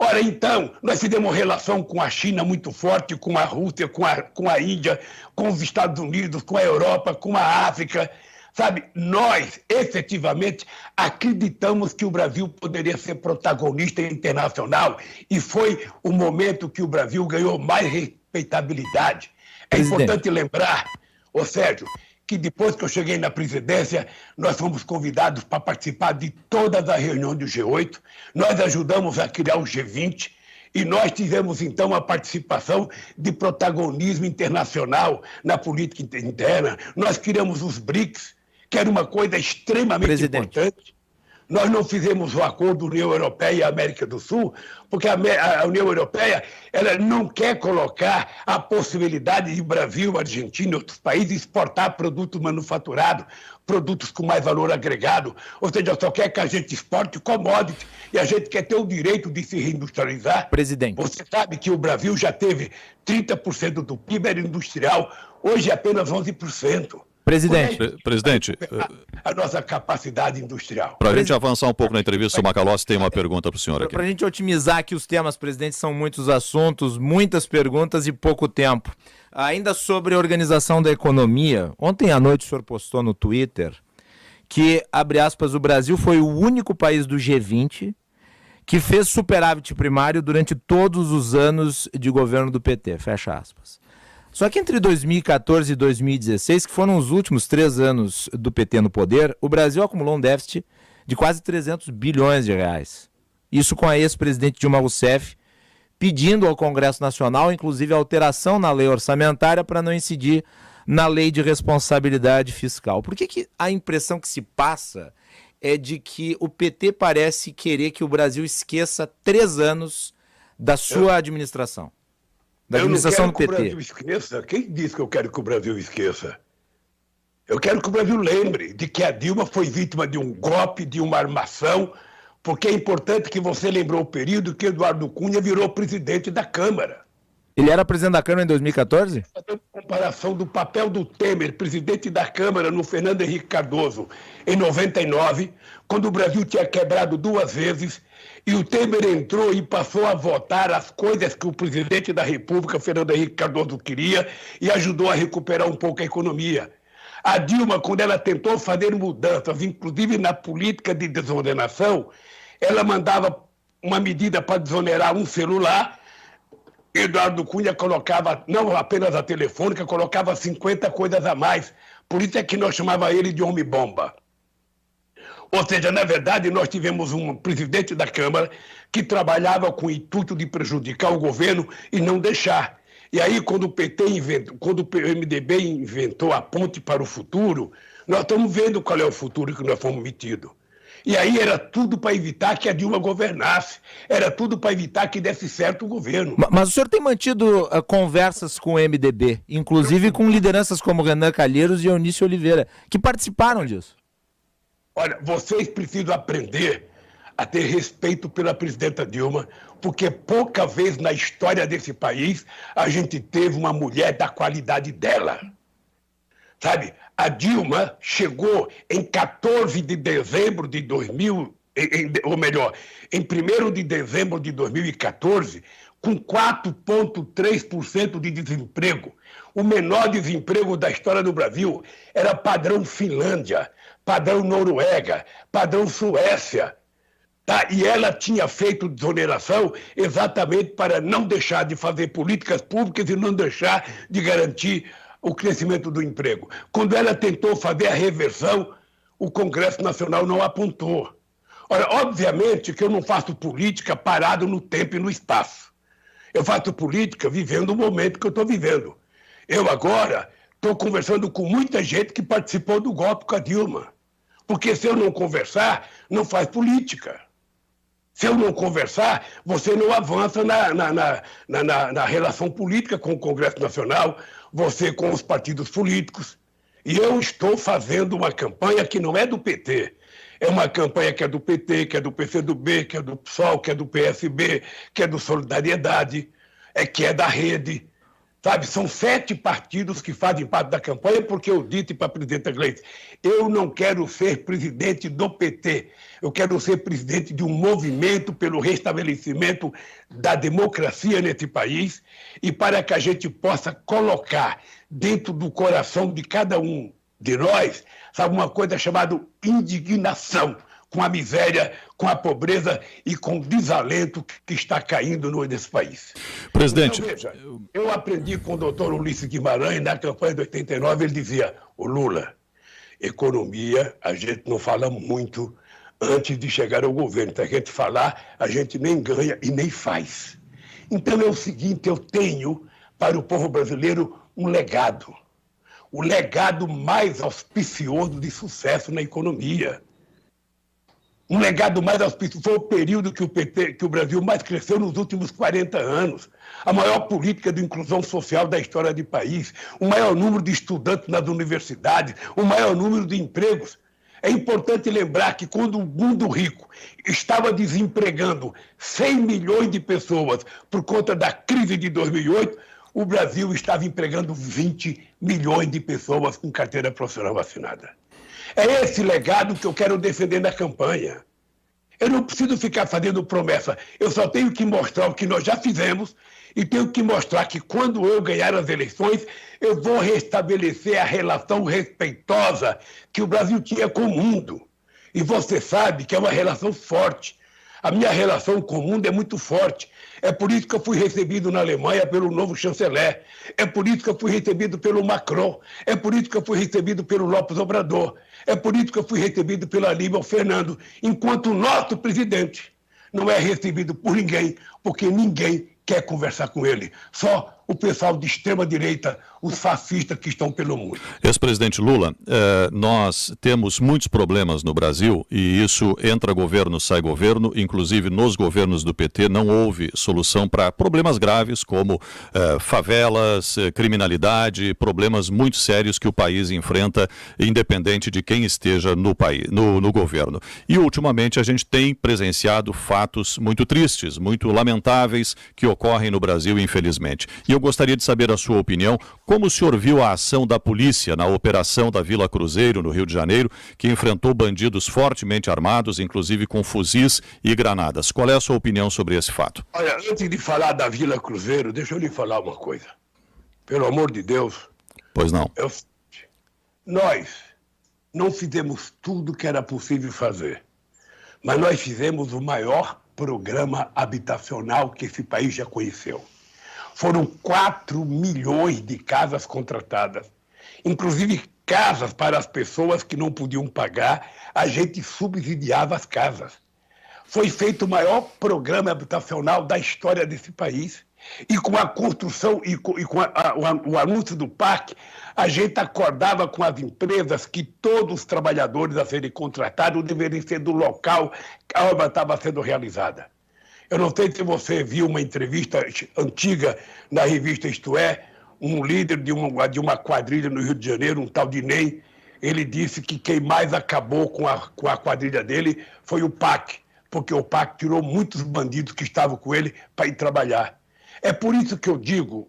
Ora, então, nós fizemos relação com a China muito forte, com a Rússia, com a Índia, com os Estados Unidos, com a Europa, com a África. Sabe, nós, efetivamente, acreditamos que o Brasil poderia ser protagonista internacional e foi o momento que o Brasil ganhou mais respeitabilidade. É importante lembrar, ô Sérgio, que depois que eu cheguei na presidência, nós fomos convidados para participar de todas as reuniões do G8, nós ajudamos a criar o G20 e nós tivemos, então, a participação de protagonismo internacional na política interna. Nós criamos os BRICS, que era uma coisa extremamente importante. Nós não fizemos o acordo União Europeia e América do Sul, porque a União Europeia ela não quer colocar a possibilidade de Brasil, Argentina e outros países exportar produtos manufaturados, produtos com mais valor agregado. Ou seja, só quer que a gente exporte commodity e a gente quer ter o direito de se reindustrializar. Presidente. Você sabe que o Brasil já teve 30% do PIB era industrial, hoje é apenas 11%. Presidente, a nossa capacidade industrial. Para a gente avançar um pouco na entrevista, o Macalossi tem uma pergunta para o senhor aqui. Para a gente otimizar aqui os temas, presidente, são muitos assuntos, muitas perguntas e pouco tempo. Ainda sobre a organização da economia, ontem à noite o senhor postou no Twitter que, abre aspas, o Brasil foi o único país do G20 que fez superávit primário durante todos os anos de governo do PT, fecha aspas. Só que entre 2014 e 2016, que foram os últimos 3 anos do PT no poder, o Brasil acumulou um déficit de quase 300 bilhões de reais. Isso com a ex-presidente Dilma Rousseff pedindo ao Congresso Nacional, inclusive, a alteração na lei orçamentária para não incidir na lei de responsabilidade fiscal. Por que a impressão que se passa é de que o PT parece querer que o Brasil esqueça 3 anos da sua administração? Da administração do PT. Eu não quero que o Brasil esqueça. Quem disse que eu quero que o Brasil esqueça? Eu quero que o Brasil lembre de que a Dilma foi vítima de um golpe, de uma armação, porque é importante que você lembrou o período que Eduardo Cunha virou presidente da Câmara. Ele era presidente da Câmara em 2014? Fazendo comparação do papel do Temer, presidente da Câmara, no Fernando Henrique Cardoso, em 99, quando o Brasil tinha quebrado 2 vezes, e o Temer entrou e passou a votar as coisas que o presidente da República, Fernando Henrique Cardoso, queria e ajudou a recuperar um pouco a economia. A Dilma, quando ela tentou fazer mudanças, inclusive na política de desordenação, ela mandava uma medida para desonerar um celular. Eduardo Cunha colocava, não apenas a telefônica, colocava 50 coisas a mais. Por isso é que nós chamava ele de homem-bomba. Ou seja, na verdade, nós tivemos um presidente da Câmara que trabalhava com o intuito de prejudicar o governo e não deixar. E aí, quando o MDB inventou a ponte para o futuro, nós estamos vendo qual é o futuro que nós fomos metidos. E aí era tudo para evitar que a Dilma governasse, era tudo para evitar que desse certo o governo. Mas o senhor tem mantido conversas com o MDB, inclusive com lideranças como Renan Calheiros e Eunice Oliveira, que participaram disso. Olha, vocês precisam aprender a ter respeito pela presidenta Dilma, porque pouca vez na história desse país a gente teve uma mulher da qualidade dela. Sabe, a Dilma chegou em 14 de dezembro de 2000, ou melhor, em 1º de dezembro de 2014, com 4,3% de desemprego. O menor desemprego da história do Brasil era padrão Finlândia, padrão Noruega, padrão Suécia. Tá? E ela tinha feito desoneração exatamente para não deixar de fazer políticas públicas e não deixar de garantir o crescimento do emprego. Quando ela tentou fazer a reversão, o Congresso Nacional não apontou. Ora, obviamente que eu não faço política parado no tempo e no espaço. Eu faço política vivendo o momento que eu estou vivendo. Eu agora estou conversando com muita gente que participou do golpe com a Dilma. Porque se eu não conversar, não faz política. Se eu não conversar, você não avança na relação política com o Congresso Nacional, você com os partidos políticos. E eu estou fazendo uma campanha que não é do PT. É uma campanha que é do PT, que é do PCdoB, que é do PSOL, que é do PSB, que é do Solidariedade, que é da Rede. Sabe, são 7 partidos que fazem parte da campanha, porque eu disse para a presidenta Gleice, eu não quero ser presidente do PT, eu quero ser presidente de um movimento pelo restabelecimento da democracia nesse país e para que a gente possa colocar dentro do coração de cada um de nós, sabe, uma coisa chamada indignação com a miséria, com a pobreza e com o desalento que está caindo nesse país. Presidente... Então, veja, eu aprendi com o doutor Ulisses Guimarães, na campanha de 89, ele dizia, ô Lula, economia a gente não fala muito antes de chegar ao governo. Se a gente falar, a gente nem ganha e nem faz. Então é o seguinte, eu tenho para o povo brasileiro um legado. O legado mais auspicioso de sucesso na economia. Um legado mais auspicioso. Foi o período que o Brasil mais cresceu nos últimos 40 anos. A maior política de inclusão social da história do país. O maior número de estudantes nas universidades. O maior número de empregos. É importante lembrar que quando o mundo rico estava desempregando 100 milhões de pessoas por conta da crise de 2008, o Brasil estava empregando 20 milhões de pessoas com carteira profissional vacinada. É esse legado que eu quero defender na campanha. Eu não preciso ficar fazendo promessa. Eu só tenho que mostrar o que nós já fizemos e tenho que mostrar que quando eu ganhar as eleições, eu vou restabelecer a relação respeitosa que o Brasil tinha com o mundo. E você sabe que é uma relação forte. A minha relação com o mundo é muito forte. É por isso que eu fui recebido na Alemanha pelo novo chanceler. É por isso que eu fui recebido pelo Macron. É por isso que eu fui recebido pelo López Obrador. É por isso que eu fui recebido pela Aníbal Fernando. Enquanto o nosso presidente não é recebido por ninguém, porque ninguém quer conversar com ele. Só o pessoal de extrema-direita, os fascistas que estão pelo mundo. Ex-presidente Lula, nós temos muitos problemas no Brasil e isso entra governo, sai governo, inclusive nos governos do PT não houve solução para problemas graves como favelas, criminalidade, problemas muito sérios que o país enfrenta, independente de quem esteja no país, no governo. E ultimamente a gente tem presenciado fatos muito tristes, muito lamentáveis que ocorrem no Brasil, infelizmente. E eu gostaria de saber a sua opinião, como o senhor viu a ação da polícia na operação da Vila Cruzeiro, no Rio de Janeiro, que enfrentou bandidos fortemente armados, inclusive com fuzis e granadas. Qual é a sua opinião sobre esse fato? Olha, antes de falar da Vila Cruzeiro, deixa eu lhe falar uma coisa. Pelo amor de Deus. Pois não. Nós não fizemos tudo que era possível fazer, mas nós fizemos o maior programa habitacional que esse país já conheceu. Foram 4 milhões de casas contratadas, inclusive casas para as pessoas que não podiam pagar, a gente subsidiava as casas. Foi feito o maior programa habitacional da história desse país. E com a construção e com o anúncio do PAC, a gente acordava com as empresas que todos os trabalhadores a serem contratados deveriam ser do local que a obra estava sendo realizada. Eu não sei se você viu uma entrevista antiga na revista Isto É, um líder de uma quadrilha no Rio de Janeiro, um tal de Ney, ele disse que quem mais acabou com a quadrilha dele foi o PAC, porque o PAC tirou muitos bandidos que estavam com ele para ir trabalhar. É por isso que eu digo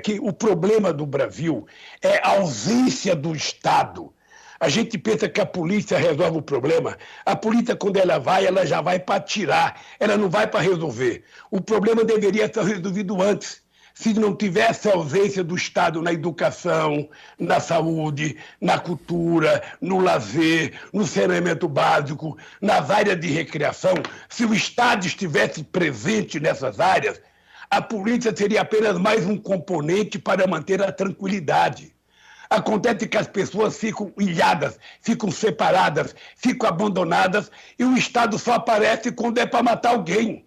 que o problema do Brasil é a ausência do Estado. A gente pensa que a polícia resolve o problema. A polícia, quando ela já vai para atirar, ela não vai para resolver. O problema deveria ser resolvido antes. Se não tivesse a ausência do Estado na educação, na saúde, na cultura, no lazer, no saneamento básico, nas áreas de recreação, se o Estado estivesse presente nessas áreas, a polícia seria apenas mais um componente para manter a tranquilidade. Acontece que as pessoas ficam ilhadas, ficam separadas, ficam abandonadas e o Estado só aparece quando é para matar alguém,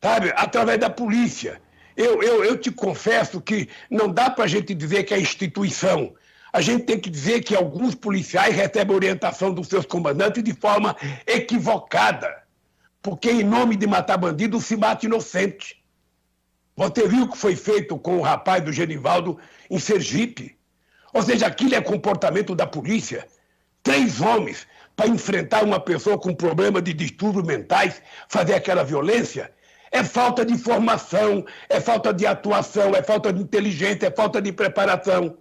sabe? Através da polícia. Eu te confesso que não dá para a gente dizer que é instituição. A gente tem que dizer que alguns policiais recebem orientação dos seus comandantes de forma equivocada. Porque em nome de matar bandido se mata inocente. Você viu o que foi feito com o rapaz do Genivaldo em Sergipe? Ou seja, aquilo é comportamento da polícia. 3 homens para enfrentar uma pessoa com problema de distúrbios mentais, fazer aquela violência. É falta de formação, é falta de atuação, é falta de inteligência, é falta de preparação.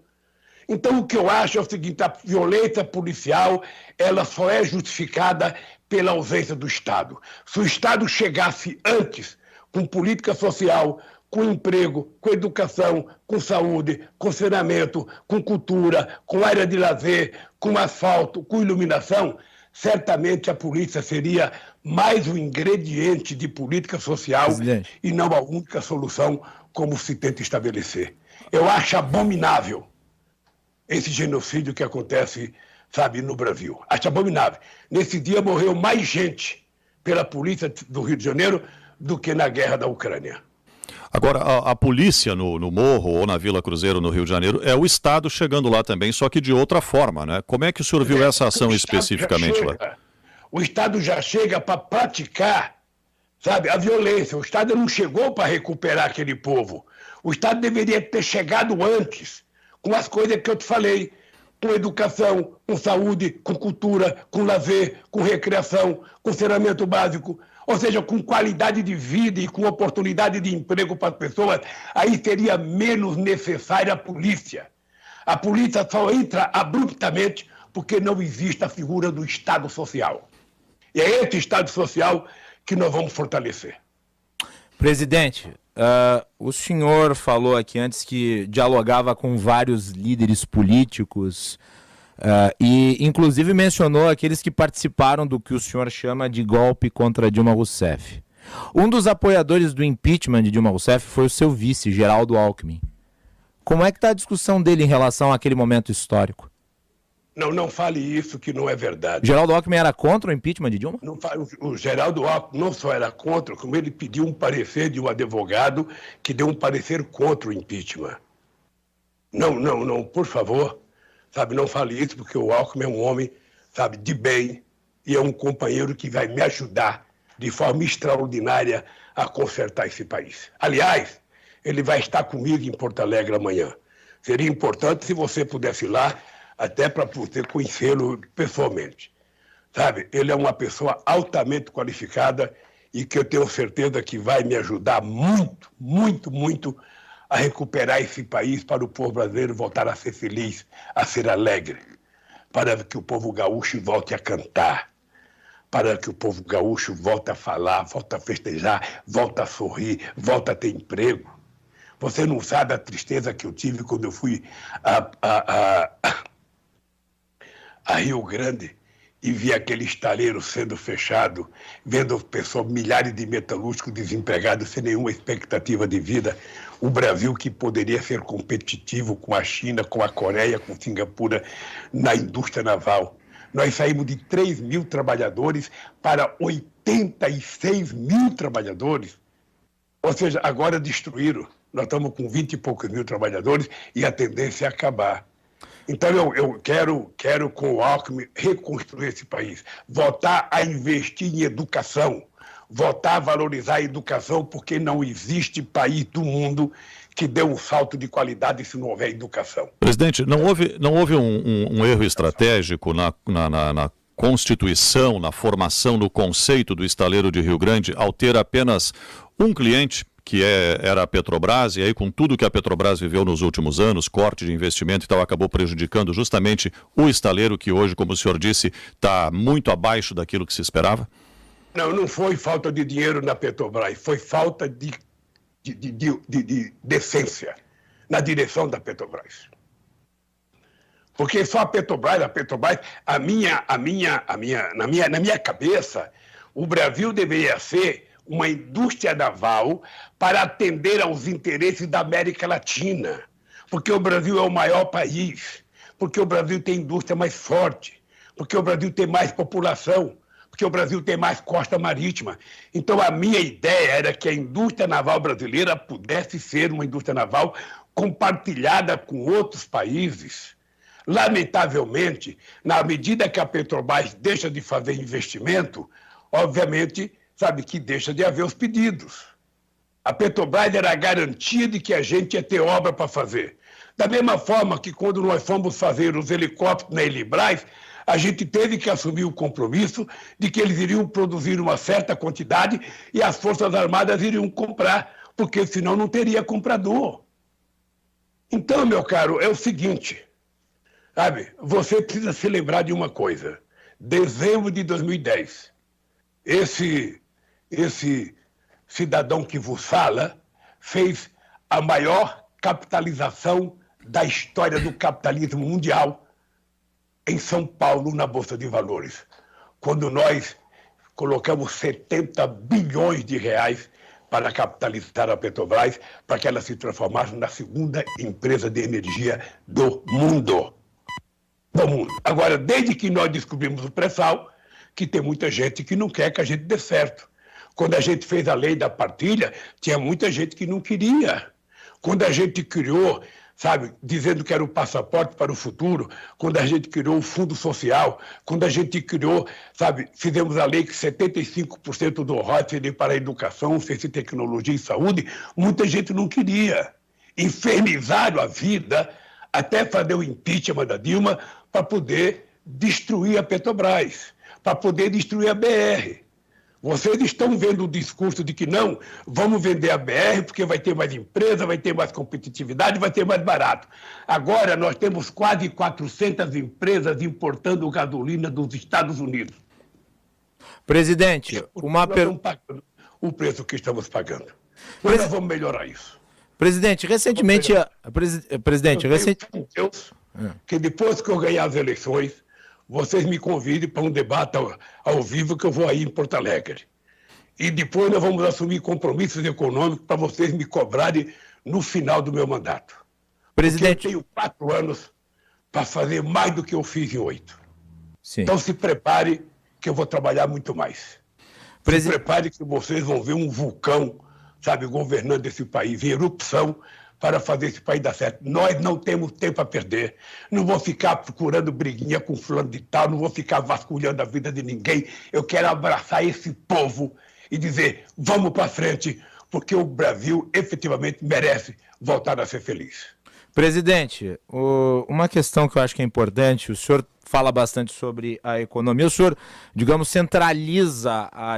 Então, o que eu acho é o seguinte, a violência policial, ela só é justificada pela ausência do Estado. Se o Estado chegasse antes com política social, com emprego, com educação, com saúde, com saneamento, com cultura, com área de lazer, com asfalto, com iluminação, certamente a polícia seria mais um ingrediente de política social e não a única solução como se tenta estabelecer. Eu acho abominável esse genocídio que acontece, sabe, no Brasil. Acho abominável. Nesse dia morreu mais gente pela polícia do Rio de Janeiro do que na guerra da Ucrânia. Agora, a polícia no Morro ou na Vila Cruzeiro, no Rio de Janeiro, é o Estado chegando lá também, só que de outra forma, né? Como é que o senhor viu essa ação especificamente lá? O Estado já chega para praticar, sabe, a violência. O Estado não chegou para recuperar aquele povo. O Estado deveria ter chegado antes, com as coisas que eu te falei, com educação, com saúde, com cultura, com lazer, com recreação, com saneamento básico, ou seja, com qualidade de vida e com oportunidade de emprego para as pessoas, aí seria menos necessária a polícia. A polícia só entra abruptamente porque não existe a figura do Estado Social. E é esse Estado Social que nós vamos fortalecer. Presidente, o senhor falou aqui antes que dialogava com vários líderes políticos e inclusive mencionou aqueles que participaram do que o senhor chama de golpe contra Dilma Rousseff. Um dos apoiadores do impeachment de Dilma Rousseff foi o seu vice, Geraldo Alckmin. Como é que está a discussão dele em relação àquele momento histórico? Não fale isso, que não é verdade. Geraldo Alckmin era contra o impeachment de Dilma? O Geraldo Alckmin não só era contra, como ele pediu um parecer de um advogado que deu um parecer contra o impeachment. Não, por favor, sabe, não fale isso, porque o Alckmin é um homem, sabe, de bem e é um companheiro que vai me ajudar de forma extraordinária a consertar esse país. Aliás, ele vai estar comigo em Porto Alegre amanhã. Seria importante se você pudesse ir lá, até para você conhecê-lo pessoalmente. Sabe, ele é uma pessoa altamente qualificada e que eu tenho certeza que vai me ajudar muito, muito, muito a recuperar esse país para o povo brasileiro voltar a ser feliz, a ser alegre, para que o povo gaúcho volte a cantar, para que o povo gaúcho volte a falar, volte a festejar, volte a sorrir, volte a ter emprego. Você não sabe a tristeza que eu tive quando eu fui a Rio Grande e vi aquele estaleiro sendo fechado, vendo milhares de metalúrgicos desempregados sem nenhuma expectativa de vida. O Brasil, que poderia ser competitivo com a China, com a Coreia, com Singapura na indústria naval. Nós saímos de 3 mil trabalhadores para 86 mil trabalhadores. Ou seja, agora destruíram. Nós estamos com 20 e poucos mil trabalhadores e a tendência é acabar. Então eu quero com o Alckmin reconstruir esse país, voltar a investir em educação, voltar a valorizar a educação, porque não existe país do mundo que dê um salto de qualidade se não houver educação. Presidente, não houve um erro estratégico na constituição, na formação, no conceito do estaleiro de Rio Grande, ao ter apenas um cliente, que era a Petrobras, e aí com tudo que a Petrobras viveu nos últimos anos, corte de investimento e tal, acabou prejudicando justamente o estaleiro, que hoje, como o senhor disse, está muito abaixo daquilo que se esperava? Não foi falta de dinheiro na Petrobras, foi falta de decência na direção da Petrobras. Porque só a Petrobras, na minha cabeça, o Brasil deveria ser uma indústria naval para atender aos interesses da América Latina. Porque o Brasil é o maior país, porque o Brasil tem indústria mais forte, porque o Brasil tem mais população, porque o Brasil tem mais costa marítima. Então, a minha ideia era que a indústria naval brasileira pudesse ser uma indústria naval compartilhada com outros países. Lamentavelmente, na medida que a Petrobras deixa de fazer investimento, obviamente, sabe que deixa de haver os pedidos. A Petrobras era a garantia de que a gente ia ter obra para fazer. Da mesma forma que quando nós fomos fazer os helicópteros na Elibras, a gente teve que assumir o compromisso de que eles iriam produzir uma certa quantidade e as Forças Armadas iriam comprar, porque senão não teria comprador. Então, meu caro, é o seguinte, sabe, você precisa se lembrar de uma coisa. Dezembro de 2010, esse cidadão que vos fala fez a maior capitalização da história do capitalismo mundial em São Paulo, na Bolsa de Valores, quando nós colocamos 70 bilhões de reais para capitalizar a Petrobras, para que ela se transformasse na segunda empresa de energia do mundo. Agora, desde que nós descobrimos o pré-sal, que tem muita gente que não quer que a gente dê certo. Quando a gente fez a lei da partilha, tinha muita gente que não queria. Quando a gente criou, sabe, dizendo que era o passaporte para o futuro, quando a gente criou o Fundo Social, quando a gente criou, sabe, fizemos a lei que 75% do ROT seria para a educação, ciência, tecnologia e saúde, muita gente não queria. Infernizaram a vida até fazer o impeachment da Dilma para poder destruir a Petrobras, para poder destruir a BR. Vocês estão vendo o discurso de que não, vamos vender a BR porque vai ter mais empresa, vai ter mais competitividade, vai ter mais barato. Agora nós temos quase 400 empresas importando gasolina dos Estados Unidos. Presidente, uma pergunta. O preço que estamos pagando. Nós vamos melhorar isso. Presidente, recentemente... Deus, que depois que eu ganhar as eleições, vocês me convidem para um debate ao vivo que eu vou aí em Porto Alegre. E depois nós vamos assumir compromissos econômicos para vocês me cobrarem no final do meu mandato. Presidente... Porque eu tenho 4 anos para fazer mais do que eu fiz em 8. Sim. Então se prepare que eu vou trabalhar muito mais. Se prepare que vocês vão ver um vulcão, sabe, governando esse país em erupção, para fazer esse país dar certo. Nós não temos tempo a perder. Não vou ficar procurando briguinha com fulano de tal, não vou ficar vasculhando a vida de ninguém. Eu quero abraçar esse povo e dizer, vamos para frente, porque o Brasil efetivamente merece voltar a ser feliz. Presidente, uma questão que eu acho que é importante, o senhor fala bastante sobre a economia, o senhor, digamos, centraliza a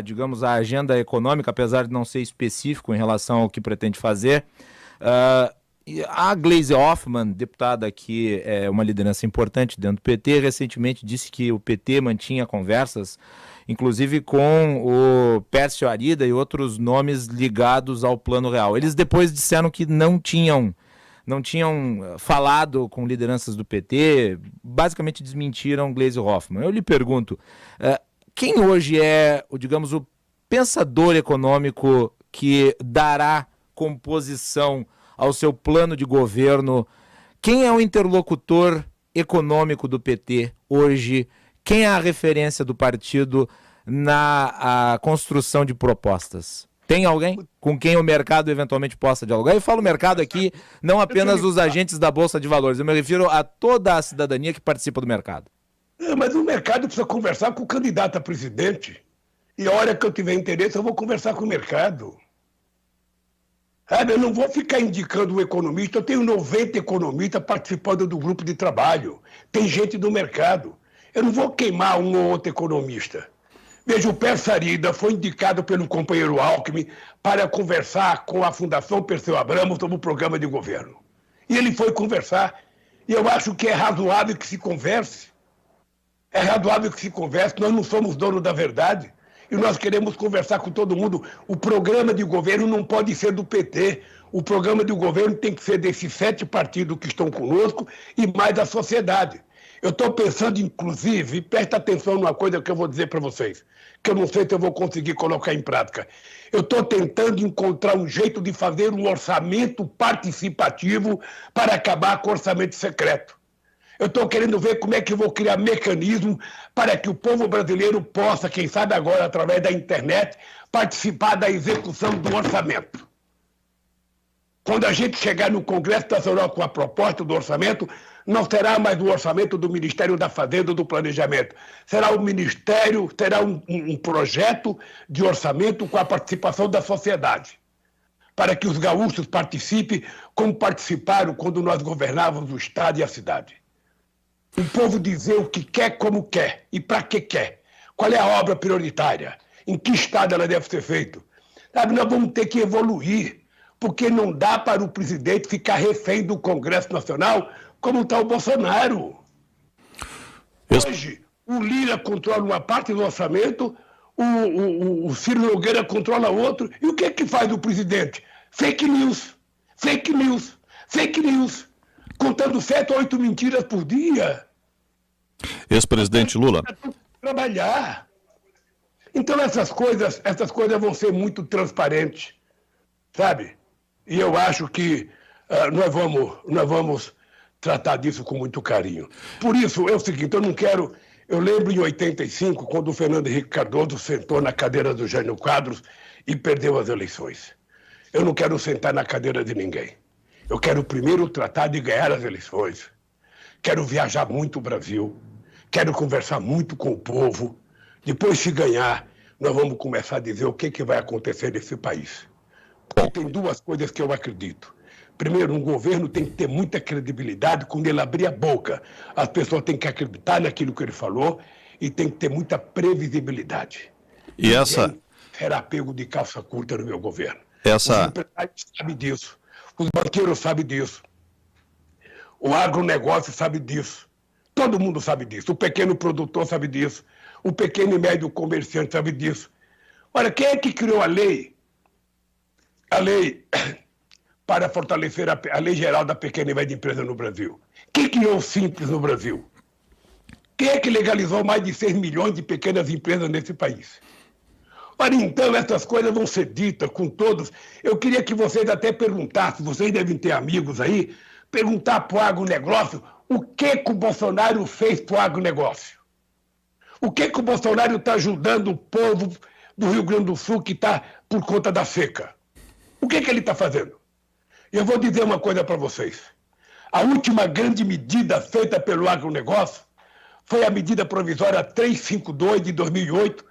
agenda econômica, apesar de não ser específico em relação ao que pretende fazer. A Gleisi Hoffmann, deputada que é uma liderança importante dentro do PT, recentemente disse que o PT mantinha conversas, inclusive com o Pércio Arida e outros nomes ligados ao Plano Real. Eles depois disseram que não tinham falado com lideranças do PT, basicamente desmentiram Gleisi Hoffmann. Eu lhe pergunto, quem hoje é, digamos, o pensador econômico que dará composição ao seu plano de governo? Quem é o interlocutor econômico do PT hoje? Quem é a referência do partido na construção de propostas? Tem alguém com quem o mercado eventualmente possa dialogar? Eu falo mercado aqui, não apenas os agentes da Bolsa de Valores, eu me refiro a toda a cidadania que participa do mercado. Mas o mercado precisa conversar com o candidato a presidente. E a hora que eu tiver interesse, eu vou conversar com o mercado. Sabe, eu não vou ficar indicando um economista, eu tenho 90 economistas participando do grupo de trabalho. Tem gente do mercado. Eu não vou queimar um ou outro economista. Veja, o Persarida foi indicado pelo companheiro Alckmin para conversar com a Fundação Perseu Abramo sobre o programa de governo. E ele foi conversar. E eu acho que é razoável que se converse. É razoável que se converse. Nós não somos donos da verdade. E nós queremos conversar com todo mundo. O programa de governo não pode ser do PT. O programa de governo tem que ser desses 7 partidos que estão conosco e mais da sociedade. Eu estou pensando, inclusive, presta atenção numa coisa que eu vou dizer para vocês, que eu não sei se eu vou conseguir colocar em prática. Eu estou tentando encontrar um jeito de fazer um orçamento participativo para acabar com o orçamento secreto. Eu estou querendo ver como é que eu vou criar mecanismo para que o povo brasileiro possa, quem sabe agora, através da internet, participar da execução do orçamento. Quando a gente chegar no Congresso Nacional com a proposta do orçamento, não será mais o orçamento do Ministério da Fazenda ou do Planejamento. Será o Ministério, terá um projeto de orçamento com a participação da sociedade, para que os gaúchos participem como participaram quando nós governávamos o Estado e a cidade. O povo dizer o que quer, como quer e para que quer. Qual é a obra prioritária? Em que estado ela deve ser feita? Sabe, nós vamos ter que evoluir, porque não dá para o presidente ficar refém do Congresso Nacional como está o Bolsonaro. Hoje, o Lira controla uma parte do orçamento, o Ciro Nogueira controla outro. E o que é que faz o presidente? Fake news, fake news, fake news. Contando 7 ou 8 mentiras por dia. Ex-presidente Lula. Trabalhar. Então essas coisas vão ser muito transparentes, sabe? E eu acho que nós vamos tratar disso com muito carinho. Por isso, é o seguinte, eu lembro em 85, quando o Fernando Henrique Cardoso sentou na cadeira do Jânio Quadros e perdeu as eleições. Eu não quero sentar na cadeira de ninguém. Eu quero primeiro tratar de ganhar as eleições. Quero viajar muito o Brasil. Quero conversar muito com o povo. Depois, se ganhar, nós vamos começar a dizer o que vai acontecer nesse país. Porque tem 2 coisas que eu acredito. Primeiro, um governo tem que ter muita credibilidade quando ele abrir a boca. As pessoas têm que acreditar naquilo que ele falou e tem que ter muita previsibilidade. E essa... Será pego de calça curta no meu governo. Os empresários sabem disso. Os banqueiros sabem disso. O agronegócio sabe disso. Todo mundo sabe disso. O pequeno produtor sabe disso. O pequeno e médio comerciante sabe disso. Olha, quem é que criou a lei? A lei para fortalecer a lei geral da pequena e média empresa no Brasil. Quem criou o Simples no Brasil? Quem é que legalizou mais de 6 milhões de pequenas empresas nesse país? Olha, então, essas coisas vão ser ditas com todos. Eu queria que vocês até perguntassem, vocês devem ter amigos aí, perguntar para o agronegócio o que o Bolsonaro fez para o agronegócio. O que o Bolsonaro está ajudando o povo do Rio Grande do Sul que está por conta da seca. O que ele está fazendo? E eu vou dizer uma coisa para vocês. A última grande medida feita pelo agronegócio foi a medida provisória 352 de 2008,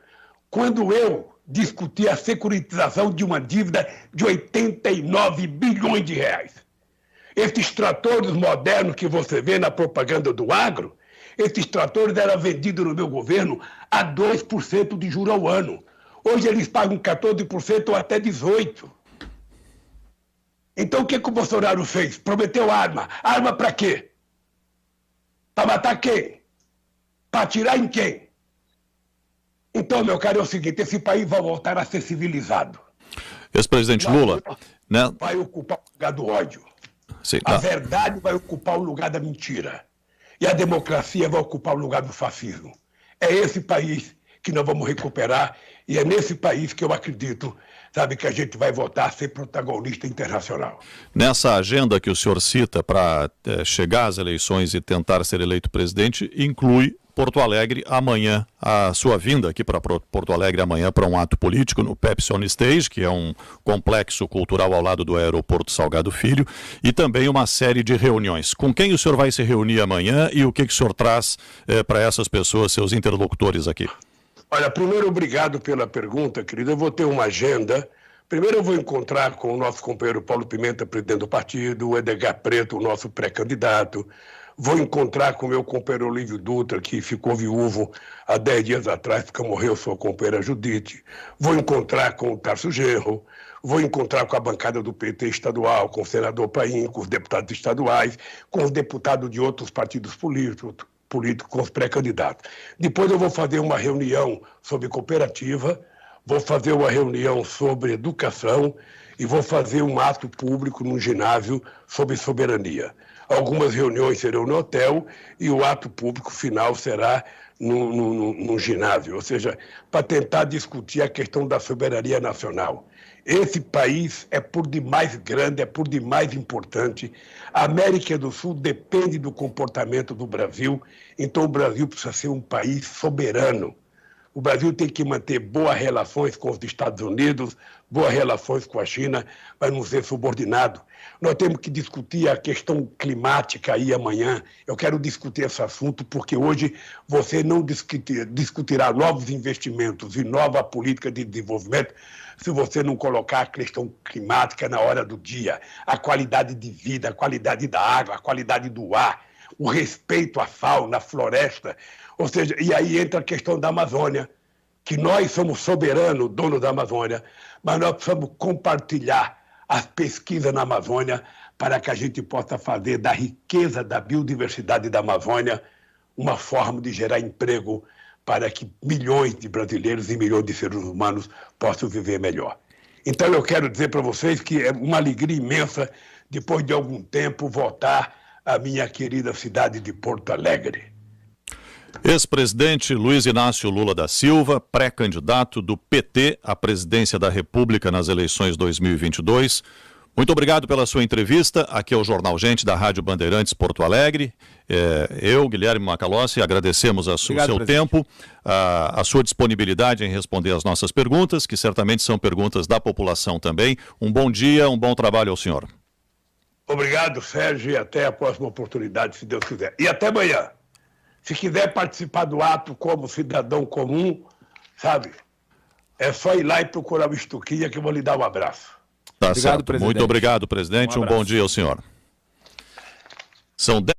quando eu discuti a securitização de uma dívida de 89 bilhões de reais. Esses tratores modernos que você vê na propaganda do agro, esses tratores eram vendidos no meu governo a 2% de juros ao ano. Hoje eles pagam 14% ou até 18%. Então o que o Bolsonaro fez? Prometeu arma. Arma para quê? Para matar quem? Para atirar em quem? Então, meu caro, é o seguinte, esse país vai voltar a ser civilizado. Ex-presidente Lula, né? Vai ocupar o lugar do ódio. Sim, a verdade vai ocupar o lugar da mentira. E a democracia vai ocupar o lugar do fascismo. É esse país que nós vamos recuperar e é nesse país que eu acredito, sabe, que a gente vai voltar a ser protagonista internacional. Nessa agenda que o senhor cita para chegar às eleições e tentar ser eleito presidente, inclui Porto Alegre amanhã, a sua vinda aqui para Porto Alegre amanhã para um ato político no Pepsi On Stage, que é um complexo cultural ao lado do aeroporto Salgado Filho, e também uma série de reuniões. Com quem o senhor vai se reunir amanhã e o que o senhor traz para essas pessoas, seus interlocutores aqui? Olha, primeiro, obrigado pela pergunta, querido. Eu vou ter uma agenda. Primeiro eu vou encontrar com o nosso companheiro Paulo Pimenta, presidente do partido, o Edgar Preto, o nosso pré-candidato. Vou encontrar com o meu companheiro Olívio Dutra, que ficou viúvo há 10 dias atrás, porque morreu sua companheira Judite. Vou encontrar com o Tarso Genro. Vou encontrar com a bancada do PT estadual, com o senador Paim, com os deputados estaduais, com os deputados de outros partidos políticos, com os pré-candidatos. Depois eu vou fazer uma reunião sobre cooperativa, vou fazer uma reunião sobre educação e vou fazer um ato público num ginásio sobre soberania. Algumas reuniões serão no hotel e o ato público final será num ginásio, ou seja, para tentar discutir a questão da soberania nacional. Esse país é por demais grande, é por demais importante. A América do Sul depende do comportamento do Brasil, então o Brasil precisa ser um país soberano. O Brasil tem que manter boas relações com os Estados Unidos, boas relações com a China, mas não ser subordinado. Nós temos que discutir a questão climática aí amanhã. Eu quero discutir esse assunto porque hoje você não discutirá novos investimentos e nova política de desenvolvimento se você não colocar a questão climática na hora do dia, a qualidade de vida, a qualidade da água, a qualidade do ar, o respeito à fauna, à floresta. Ou seja, e aí entra a questão da Amazônia, que nós somos soberanos, donos da Amazônia, mas nós precisamos compartilhar as pesquisas na Amazônia para que a gente possa fazer da riqueza da biodiversidade da Amazônia uma forma de gerar emprego para que milhões de brasileiros e milhões de seres humanos possam viver melhor. Então eu quero dizer para vocês que é uma alegria imensa, depois de algum tempo, voltar à minha querida cidade de Porto Alegre. Ex-presidente Luiz Inácio Lula da Silva, pré-candidato do PT à presidência da República nas eleições 2022. Muito obrigado pela sua entrevista. Aqui é o Jornal Gente da Rádio Bandeirantes Porto Alegre. Eu, Guilherme Macalossi, agradecemos o seu tempo, a sua disponibilidade em responder as nossas perguntas, que certamente são perguntas da população também. Um bom dia, um bom trabalho ao senhor. Obrigado, Sérgio, e até a próxima oportunidade, se Deus quiser. E até amanhã. Se quiser participar do ato como cidadão comum, sabe, é só ir lá e procurar o Estuquinha que eu vou lhe dar um abraço. Tá certo. Muito obrigado, presidente. Um bom dia ao senhor. São 10